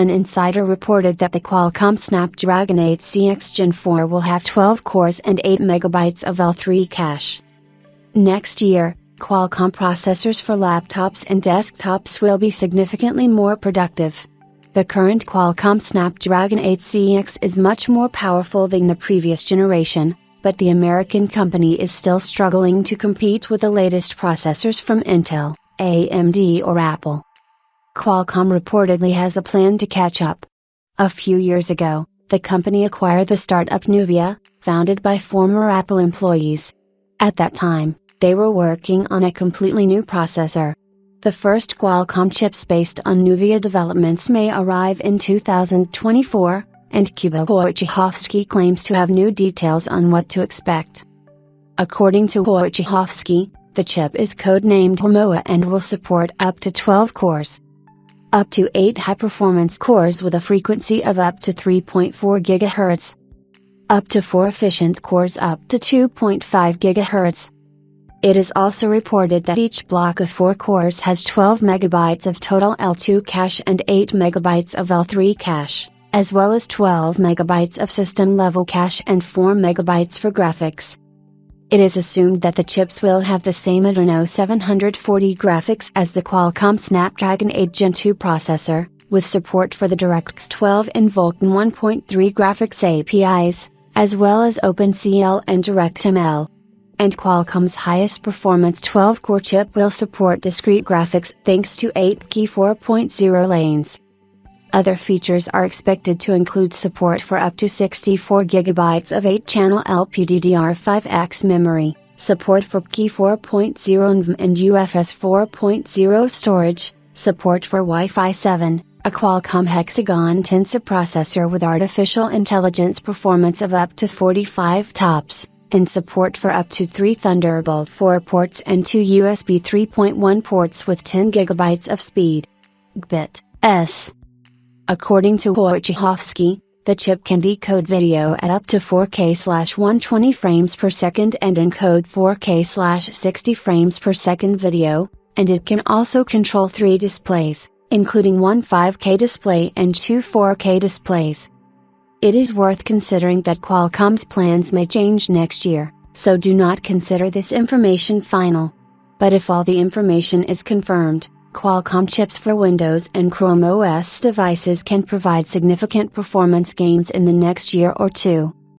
An insider reported that the Qualcomm Snapdragon 8CX Gen 4 will have 12 cores and 8 MB of L3 cache. Next year, Qualcomm processors for laptops and desktops will be significantly more productive. The current Qualcomm Snapdragon 8CX is much more powerful than the previous generation, but the American company is still struggling to compete with the latest processors from Intel, AMD or Apple. Qualcomm reportedly has a plan to catch up. A few years ago, the company acquired the startup Nuvia, founded by former Apple employees. At that time, they were working on a completely new processor. The first Qualcomm chips based on Nuvia developments may arrive in 2024, and Kuba Wojciechowski claims to have new details on what to expect. According to Wojciechowski, the chip is codenamed Homoa and will support up to 12 cores. Up to 8 high-performance cores with a frequency of up to 3.4 GHz. Up to 4 efficient cores up to 2.5 GHz. It is also reported that each block of 4 cores has 12 MB of total L2 cache and 8 MB of L3 cache, as well as 12 MB of system-level cache and 4 MB for graphics. It is assumed that the chips will have the same Adreno 740 graphics as the Qualcomm Snapdragon 8 Gen 2 processor, with support for the DirectX 12 and Vulkan 1.3 graphics APIs, as well as OpenCL and DirectML. And Qualcomm's highest performance 12-core chip will support discrete graphics thanks to 8K 4.0 lanes. Other features are expected to include support for up to 64 GB of 8-channel LPDDR5X memory, support for Key 4.0 NVMe and UFS 4.0 storage, support for Wi-Fi 7, a Qualcomm Hexagon Tensor processor with artificial intelligence performance of up to 45 TOPS, and support for up to 3 Thunderbolt 4 ports and 2 USB 3.1 ports with 10 GB of speed. Gbps. According to Wojciechowski, the chip can decode video at up to 4K/120 frames per second and encode 4K/60 frames per second video, and it can also control 3 displays, including one 5K display and 2 4K displays. It is worth considering that Qualcomm's plans may change next year, so do not consider this information final. But if all the information is confirmed, Qualcomm chips for Windows and Chrome OS devices can provide significant performance gains in the next year or two.